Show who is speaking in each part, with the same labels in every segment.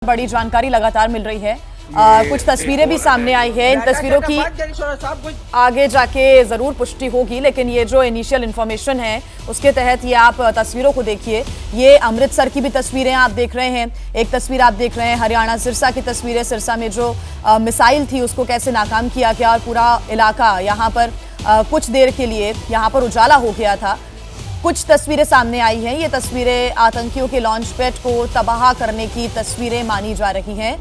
Speaker 1: बड़ी जानकारी लगातार मिल रही है। कुछ तस्वीरें भी सामने आई है। इन तस्वीरों की आगे जाके जरूर पुष्टि होगी, लेकिन ये जो इनिशियल इन्फॉर्मेशन है उसके तहत ये आप तस्वीरों को देखिए। ये अमृतसर की भी तस्वीरें आप देख रहे हैं। एक तस्वीर आप देख रहे हैं हरियाणा सिरसा की तस्वीरें। सिरसा में जो मिसाइल थी उसको कैसे नाकाम किया गया और पूरा इलाका यहाँ पर कुछ देर के लिए यहाँ पर उजाला हो गया था। कुछ तस्वीरें सामने आई हैं। ये तस्वीरें आतंकियों के लॉन्च पैड को तबाह करने की तस्वीरें मानी जा रही हैं।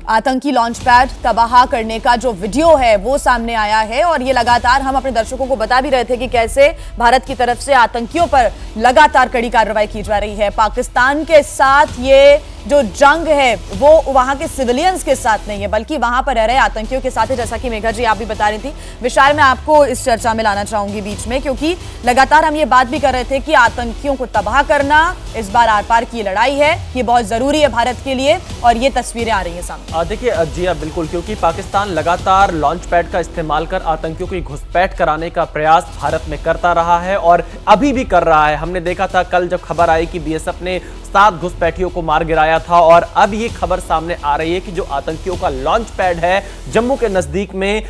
Speaker 1: आतंकी लॉन्च पैड तबाह करने का जो वीडियो है वो सामने आया है और ये लगातार हम अपने दर्शकों को बता भी रहे थे कि कैसे भारत की तरफ से आतंकियों पर लगातार कड़ी कार्रवाई की जा रही है। पाकिस्तान के साथ ये जो जंग है वो वहां के सिविलियंस के साथ नहीं है, बल्कि वहां पर रह रहे आतंकियों के साथ है। जैसा कि मेघा जी आप भी बता रही थी। विशाल, मैं आपको इस चर्चा में लाना चाहूंगी बीच में, क्योंकि लगातार हम ये बात भी कर रहे थे कि आतंकियों को तबाह करना इस बार आर पार की लड़ाई है, ये बहुत जरूरी है भारत के लिए और ये तस्वीरें आ रही है सामने।
Speaker 2: देखिए जी हाँ, बिल्कुल, क्योंकि पाकिस्तान लगातार लॉन्च पैड का इस्तेमाल कर आतंकियों की घुसपैठ कराने का प्रयास भारत में करता रहा है और अभी भी कर रहा है। हमने देखा था कल जब खबर आई कि बीएसएफ ने 7 घुसपैठियों को मार गिराया था और अब ये खबर सामने आ रही है कि जो आतंकियों का लॉन्च पैड है जम्मू के नजदीक में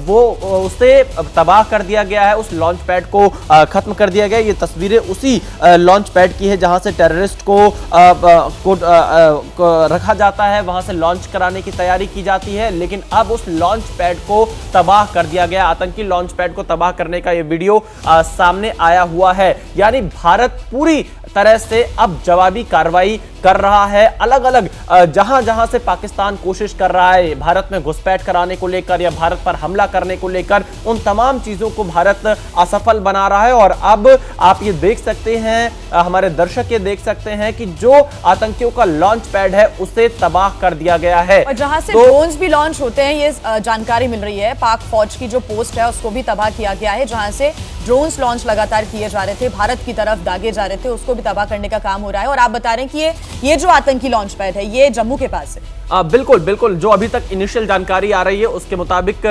Speaker 2: वो उसे तबाह कर दिया गया है। उस लॉन्च पैड को खत्म कर दिया गया। ये तस्वीरें उसी लॉन्च पैड की है जहां से टेररिस्ट को रखा जाता है, वहां से लॉन्च कराने की तैयारी की जाती है। लेकिन अब उस लॉन्च पैड को तबाह कर दिया गया। आतंकी लॉन्च पैड को तबाह करने का ये वीडियो सामने आया हुआ है। यानी भारत पूरी तरह से अब जवाबी कार्रवाई कर रहा है। अलग अलग जहां जहां से पाकिस्तान कोशिश कर रहा है भारत में घुसपैठ कराने को लेकर या भारत पर हमला करने को लेकर, उन तमाम चीजों को भारत असफल बना रहा है। और अब आप ये देख सकते हैं, हमारे दर्शक ये देख सकते हैं कि जो आतंकियों का लॉन्च पैड है उसे तबाह कर दिया गया है।
Speaker 1: और जहां से ड्रोन्स भी लॉन्च होते हैं, ये जानकारी मिल रही है। पाक फौज की जो पोस्ट है उसको भी तबाह किया गया है। जहां से ड्रोन्स लॉन्च लगातार किए जा रहे थे, भारत की तरफ दागे जा रहे थे, उसको भी तबाह करने का काम हो रहा है। और आप बता रहे हैं कि ये जो आतंकी लॉन्च पैड है ये जम्मू के पास है।
Speaker 2: बिल्कुल बिल्कुल, जो अभी तक इनिशियल जानकारी आ रही है उसके मुताबिक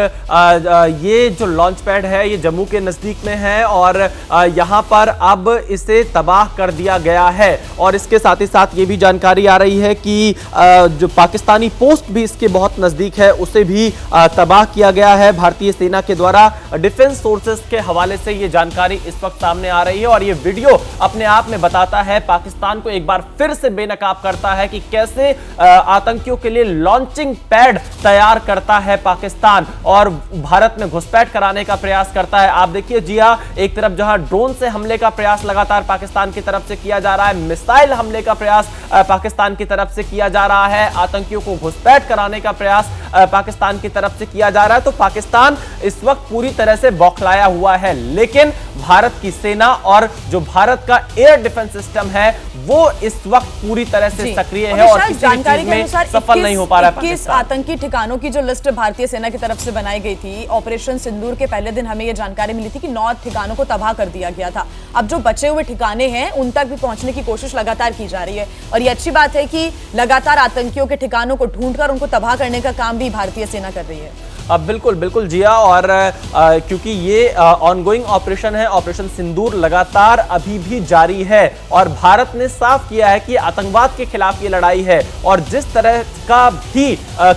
Speaker 2: ये जो लॉन्च पैड है ये जम्मू के नजदीक में है और यहां पर अब इसे तबाह कर दिया गया है। और इसके साथ ही साथ ये भी जानकारी आ रही है कि जो पाकिस्तानी पोस्ट भी इसके बहुत नजदीक है उसे भी तबाह किया गया है भारतीय सेना के द्वारा। डिफेंस सोर्सेस के हवाले से ये जानकारी इस वक्त सामने आ रही है और ये वीडियो अपने आप में बताता है, पाकिस्तान को एक बार फिर से बेनकाब करता है कि कैसे आतंकियों के लिए लॉन्चिंग पैड तैयार करता है पाकिस्तान और भारत में घुसपैठ कराने का प्रयास करता है। आप देखिए जी हां, एक तरफ जहां ड्रोन से हमले का प्रयास लगातार पाकिस्तान की तरफ से किया जा रहा है, मिसाइल हमले का प्रयास पाकिस्तान की तरफ से किया जा रहा है, आतंकियों को घुसपैठ कराने का प्रयास पाकिस्तान की तरफ से किया जा रहा है। तो पाकिस्तान इस वक्त पूरी तरह से बौखलाया हुआ है। लेकिन भारत की सेना और जो भारत का एयर डिफेंस सिस्टम है वो इस वक्त पूरी तरह से सक्रिय है और किसी
Speaker 1: जानकारी के अनुसार
Speaker 2: सफल नहीं हो पा रहा है।
Speaker 1: 21 आतंकी ठिकानों की जो लिस्ट भारतीय सेना की तरफ से बनाई गई थी, ऑपरेशन सिंदूर के पहले दिन हमें यह जानकारी मिली थी कि 9 ठिकानों को तबाह कर दिया गया था। अब जो बचे हुए ठिकाने हैं उन तक भी पहुंचने की कोशिश लगातार की जा रही है और ये अच्छी बात है कि लगातार आतंकियों के ठिकानों को ढूंढकर उनको तबाह करने का काम भी भारतीय सेना कर रही है।
Speaker 2: बिल्कुल बिल्कुल जिया, और क्योंकि ये ऑनगोइंग ऑपरेशन है, ऑपरेशन सिंदूर लगातार अभी भी जारी है और भारत ने साफ किया है कि आतंकवाद के खिलाफ ये लड़ाई है और जिस तरह का भी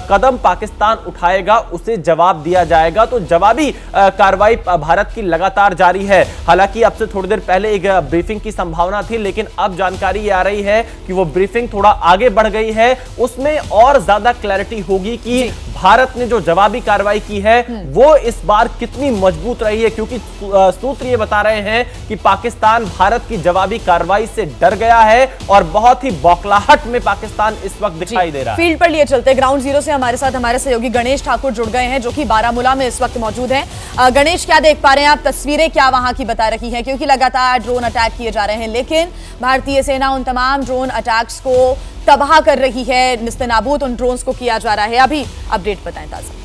Speaker 2: कदम पाकिस्तान उठाएगा उसे जवाब दिया जाएगा। तो जवाबी कार्रवाई भारत की लगातार जारी है। हालांकि अब से थोड़ी देर पहले एक ब्रीफिंग की संभावना थी, लेकिन अब जानकारी ये आ रही है कि वो ब्रीफिंग थोड़ा आगे बढ़ गई है। उसमें और ज्यादा क्लैरिटी होगी कि भारत ने जो जवाबी कार्रवाई की है वो इस बार कितनी मजबूत रही है, क्योंकि सूत्र ये बता रहे हैं कि पाकिस्तान भारत की जवाबी कार्रवाई से डर गया है और बहुत ही बौखलाहट में पाकिस्तान इस वक्त दिखाई दे रहा है।
Speaker 1: फील्ड पर लिए चलते ग्राउंड जीरो से हमारे साथ हमारे सहयोगी गणेश ठाकुर जुड़ गए हैं जो कि बारामूला में इस वक्त मौजूद हैं। गणेश, क्या देख पा रहे हैं आप? तस्वीरें क्या वहां की बता रही हैं? क्योंकि लगातार ड्रोन अटैक किए जा रहे हैं, लेकिन भारतीय सेना उन तमाम ड्रोन अटैक्स को तबाह कर रही है, निस्तेनाबूद उन ड्रोन्स को किया जा रहा है। अभी अपडेट बताएं ताजा।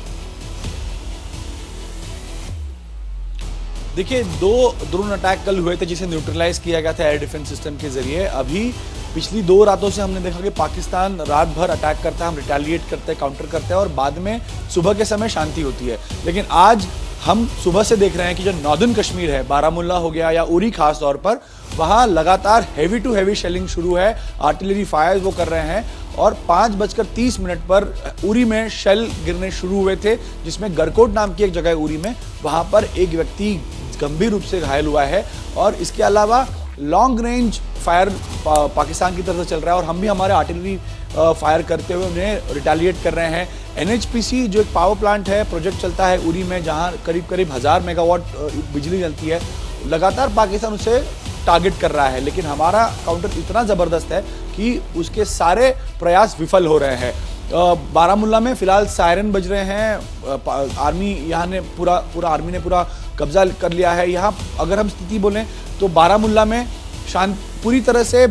Speaker 3: देखिए, 2 ड्रोन अटैक कल हुए थे जिसे न्यूट्रलाइज किया गया था एयर डिफेंस सिस्टम के जरिए। अभी पिछली 2 रातों से हमने देखा कि पाकिस्तान रात भर अटैक करता है, हम रिटेलिएट करते हैं, काउंटर करते हैं और बाद में सुबह के समय शांति होती है। लेकिन आज हम सुबह से देख रहे हैं कि जो नॉर्दर्न कश्मीर है, बारामूला हो गया या उरी खास तौर पर, वहाँ लगातार हैवी टू हैवी शेलिंग शुरू है, आर्टिलरी फायर्स वो कर रहे हैं और 5:30 पर उरी में शेल गिरने शुरू हुए थे, जिसमें गरकोट नाम की एक जगह है उरी में, वहां पर एक व्यक्ति गंभीर रूप से घायल हुआ है। और इसके अलावा लॉन्ग रेंज फायर पाकिस्तान की तरफ से चल रहा है और हम भी हमारे आर्टिलरी फायर करते हुए उन्हें रिटेलिएट कर रहे हैं। NHPC जो एक पावर प्लांट है, प्रोजेक्ट चलता है उरी में, जहां करीब 1000 मेगावाट बिजली चलती है, लगातार पाकिस्तान उसे टारगेट कर रहा है, लेकिन हमारा काउंटर इतना ज़बरदस्त है कि उसके सारे प्रयास विफल हो रहे हैं। बारामुल्ला में फिलहाल सायरन बज रहे हैं, आर्मी यहाँ ने पूरा आर्मी ने पूरा कब्जा कर लिया है। यहाँ अगर हम स्थिति बोलें तो बारामुल्ला में पूरी तरह से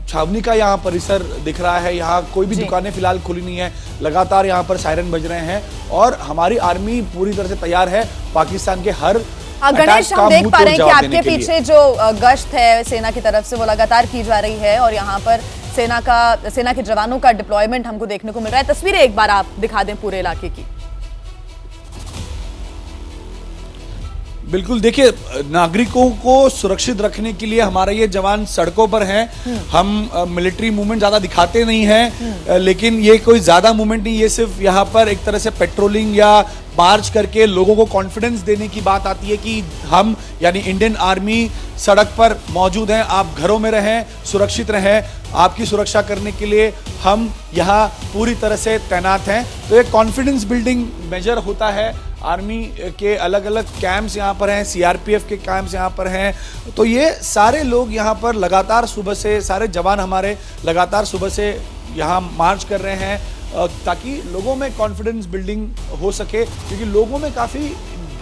Speaker 3: छावनी का यहाँ परिसर दिख रहा है, यहाँ कोई भी दुकानें फिलहाल खुली नहीं है, लगातार यहाँ पर सायरन बज रहे हैं और हमारी आर्मी पूरी तरह से तैयार है पाकिस्तान के हर
Speaker 1: गणेश, हम देख पा रहे हैं कि आपके पीछे जो गश्त है सेना की तरफ से वो लगातार की जा रही है और यहाँ पर सेना के जवानों का डिप्लॉयमेंट हमको देखने को मिल रहा है। तस्वीरें एक बार आप दिखा दें पूरे इलाके की।
Speaker 3: बिल्कुल, देखिए, नागरिकों को सुरक्षित रखने के लिए हमारे ये जवान सड़कों पर हैं। हम मिलिट्री मूवमेंट ज्यादा दिखाते नहीं हैं, लेकिन ये कोई ज्यादा मूवमेंट नहीं, ये सिर्फ यहाँ पर एक तरह से पेट्रोलिंग या मार्च करके लोगों को कॉन्फिडेंस देने की बात आती है कि हम यानी इंडियन आर्मी सड़क पर मौजूद हैं, आप घरों में रहें, सुरक्षित रहें, आपकी सुरक्षा करने के लिए हम यहाँ पूरी तरह से तैनात हैं। तो एक कॉन्फिडेंस बिल्डिंग मेजर होता है। आर्मी के अलग अलग कैंप्स यहाँ पर हैं, CRPF के कैंप्स यहाँ पर हैं, तो ये सारे लोग यहाँ पर लगातार सुबह से, सारे जवान हमारे लगातार सुबह से यहाँ मार्च कर रहे हैं ताकि लोगों में कॉन्फिडेंस बिल्डिंग हो सके, क्योंकि लोगों में काफ़ी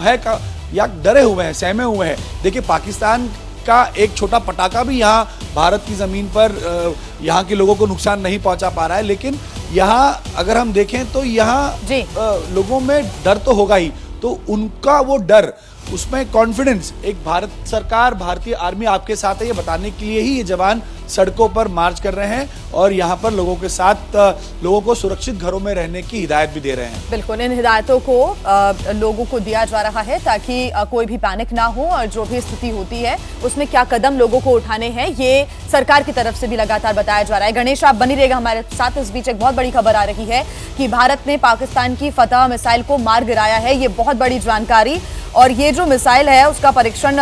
Speaker 3: भय का या डरे हुए हैं, सहमे हुए हैं। देखिए, पाकिस्तान का एक छोटा पटाखा भी यहाँ भारत की ज़मीन पर यहाँ के लोगों को नुकसान नहीं पहुँचा पा रहा है, लेकिन यहाँ अगर हम देखें तो यहाँ लोगों में डर तो होगा ही, तो उनका वो डर, उसमें कॉन्फिडेंस, एक भारत सरकार, भारतीय आर्मी आपके साथ है, ये बताने के लिए ही ये जवान सड़कों पर मार्च कर रहे हैं और यहाँ पर लोगों के साथ लोगों को सुरक्षित घरों में रहने की हिदायत भी दे रहे हैं।
Speaker 1: बिल्कुल, इन हिदायतों को लोगों को दिया जा रहा है ताकि कोई भी पैनिक ना हो और जो भी स्थिति होती है उसमें क्या कदम लोगों को उठाने हैं, ये सरकार की तरफ से भी लगातार बताया जा रहा है। गणेश, आप बनी रहेगा हमारे साथ। इस बीच एक बहुत बड़ी खबर आ रही है कि भारत ने पाकिस्तान की फतह मिसाइल को मार गिराया है। ये बहुत बड़ी जानकारी, और ये जो मिसाइल है उसका परीक्षण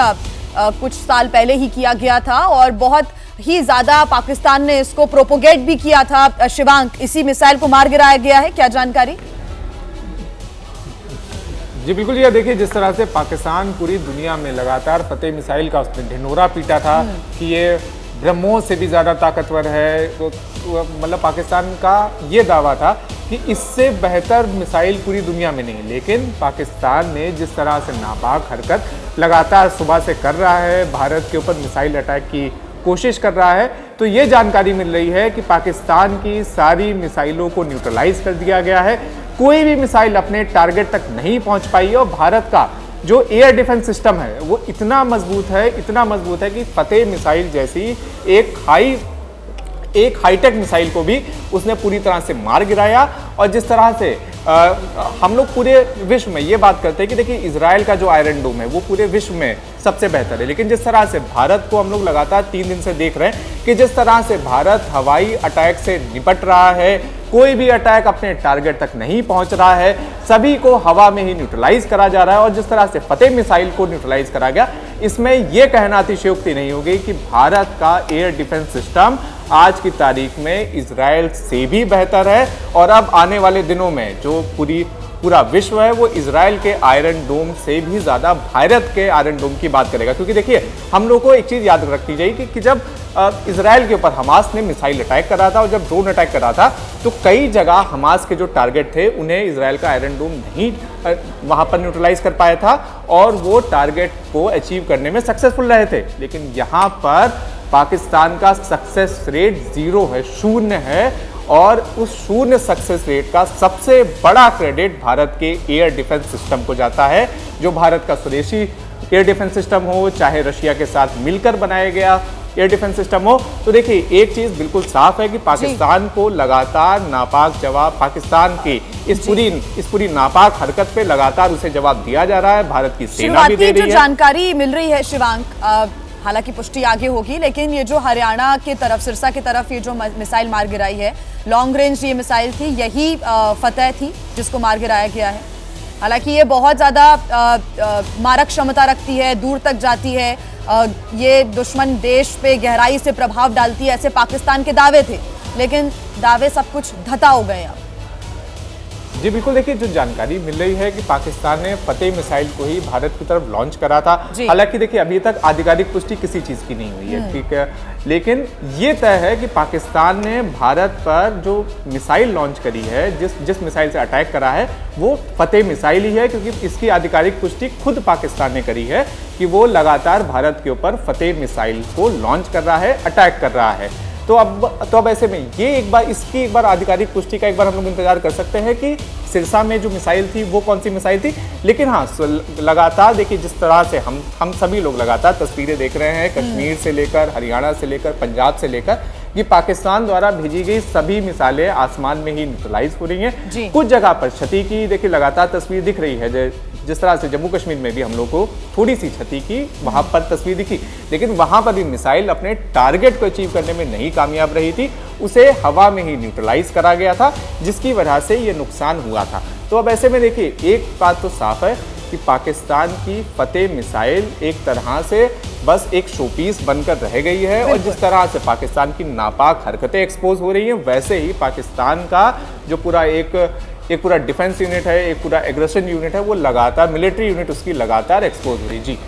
Speaker 1: कुछ साल पहले ही किया गया था और बहुत ही ज्यादा पाकिस्तान ने इसको प्रोपोगेट भी किया था। शिवांक, इसी मिसाइल को मार गिराया गया है, क्या जानकारी?
Speaker 4: जी बिल्कुल, ये देखिए जिस तरह से पाकिस्तान पूरी दुनिया में लगातार फतेह मिसाइल का उसने ढिंढोरा पीटा था कि ये ब्रह्मोस से भी ज़्यादा ताकतवर है, तो मतलब पाकिस्तान का ये दावा था कि इससे बेहतर मिसाइल पूरी दुनिया में नहीं। लेकिन पाकिस्तान ने जिस तरह से नापाक हरकत लगातार सुबह से कर रहा है, भारत के ऊपर मिसाइल अटैक की कोशिश कर रहा है, तो ये जानकारी मिल रही है कि पाकिस्तान की सारी मिसाइलों को न्यूट्रलाइज कर दिया गया है। कोई भी मिसाइल अपने टारगेट तक नहीं पहुंच पाई और भारत का जो एयर डिफेंस सिस्टम है वो इतना मजबूत है कि फतेह मिसाइल जैसी एक हाईटेक मिसाइल को भी उसने पूरी तरह से मार गिराया। और जिस तरह से हम लोग पूरे विश्व में ये बात करते हैं कि देखिए इजराइल का जो आयरन डोम है वो पूरे विश्व में सबसे बेहतर है, लेकिन जिस तरह से भारत को हम लोग लगातार 3 दिन से देख रहे हैं कि जिस तरह से भारत हवाई अटैक से निपट रहा है, कोई भी अटैक अपने टारगेट तक नहीं पहुंच रहा है, सभी को हवा में ही न्यूट्रलाइज करा जा रहा है। और जिस तरह से फतेह मिसाइल को न्यूट्रलाइज करा गया, इसमें यह कहना अतिशयोक्ति नहीं होगी कि भारत का एयर डिफेंस सिस्टम आज की तारीख में इजराइल से भी बेहतर है। और अब आने वाले दिनों में जो पूरा विश्व है वो इजराइल के आयरन डोम से भी ज़्यादा भारत के आयरन डोम की बात करेगा। क्योंकि देखिए हम लोग को एक चीज़ याद रखनी चाहिए कि जब इजराइल के ऊपर हमास ने मिसाइल अटैक कर रहा था और जब ड्रोन अटैक कर रहा था, तो कई जगह हमास के जो टारगेट थे उन्हें इजराइल का आयरन डोम नहीं वहाँ पर न्यूट्रलाइज कर पाया था और वो टारगेट को अचीव करने में सक्सेसफुल रहे थे। लेकिन यहाँ पर पाकिस्तान का सक्सेस रेट 0 है, 0 है। और उस 0 सक्सेस रेट का सबसे बड़ा क्रेडिट भारत के एयर डिफेंस सिस्टम को जाता है, जो भारत का स्वदेशी एयर डिफेंस सिस्टम हो, चाहे रशिया के साथ मिलकर बनाया गया एयर डिफेंस सिस्टम हो। तो देखिए एक चीज बिल्कुल साफ है कि पाकिस्तान को लगातार नापाक जवाब, पाकिस्तान की इस पूरी नापाक हरकत पे लगातार उसे जवाब दिया जा रहा है। भारत की सेना भी दे रही है।
Speaker 1: जो जानकारी मिल रही है शिवांक, हालांकि पुष्टि आगे होगी, लेकिन ये जो हरियाणा की तरफ, सिरसा की तरफ ये जो मिसाइल मार गिराई है, लॉन्ग रेंज ये मिसाइल थी, यही फतेह थी जिसको मार गिराया गया है। हालांकि ये बहुत ज़्यादा मारक क्षमता रखती है, दूर तक जाती है, ये दुश्मन देश पे गहराई से प्रभाव डालती है, ऐसे पाकिस्तान के दावे थे, लेकिन दावे सब कुछ धता हो गए अब।
Speaker 4: जी बिल्कुल, देखिए जो जानकारी मिल रही है कि पाकिस्तान ने फतेह मिसाइल को ही भारत की तरफ लॉन्च करा था। हालांकि देखिए अभी तक आधिकारिक पुष्टि किसी चीज़ की नहीं हुई है, ठीक है, लेकिन ये तय है कि पाकिस्तान ने भारत पर जो मिसाइल लॉन्च करी है, जिस मिसाइल से अटैक करा है, वो फतेह मिसाइल ही है, क्योंकि इसकी आधिकारिक पुष्टि खुद पाकिस्तान ने करी है कि वो लगातार भारत के ऊपर फतेह मिसाइल को लॉन्च कर रहा है, अटैक कर रहा है। तो अब ऐसे में ये इसकी एक बार आधिकारिक पुष्टि का एक बार हम लोग इंतजार कर सकते हैं कि सिरसा में जो मिसाइल थी वो कौन सी मिसाइल थी। लेकिन हाँ, लगातार देखिए जिस तरह से हम सभी लोग लगातार तस्वीरें देख रहे हैं, कश्मीर से लेकर, हरियाणा से लेकर, पंजाब से लेकर, कि पाकिस्तान द्वारा भेजी गई सभी मिसाइलें आसमान में ही न्यूट्रलाइज हो रही हैं। कुछ जगह पर क्षति की देखिए लगातार तस्वीर दिख रही है, जिस तरह से जम्मू कश्मीर में भी हम लोग को थोड़ी सी क्षति की वहां पर तस्वीर दिखी, लेकिन वहां पर भी मिसाइल अपने टारगेट को अचीव करने में नहीं कामयाब रही थी, उसे हवा में ही न्यूट्रलाइज करा गया था, जिसकी वजह से ये नुकसान हुआ था। तो अब ऐसे में देखिए एक बात तो साफ है कि पाकिस्तान की फतेह मिसाइल एक तरह से बस एक शोपीस बनकर रह गई है, और जिस तरह से पाकिस्तान की नापाक हरकतें एक्सपोज हो रही हैं, वैसे ही पाकिस्तान का जो पूरा एक पूरा डिफेंस यूनिट है, एक पूरा एग्रेशन यूनिट है, वो लगातार मिलिट्री यूनिट उसकी लगातार एक्सपोज हो रही है। जी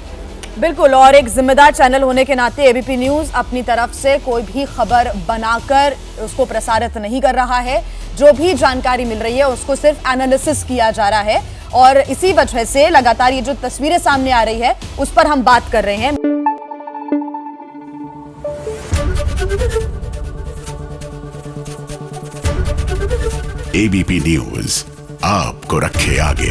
Speaker 1: बिल्कुल, और एक जिम्मेदार चैनल होने के नाते एबीपी न्यूज अपनी तरफ से कोई भी खबर बनाकर उसको प्रसारित नहीं कर रहा है। जो भी जानकारी मिल रही है उसको सिर्फ एनालिसिस किया जा रहा है, और इसी वजह से लगातार ये जो तस्वीरें सामने आ रही है उस पर हम बात कर रहे हैं।
Speaker 5: एबीपी न्यूज आपको रखे आगे।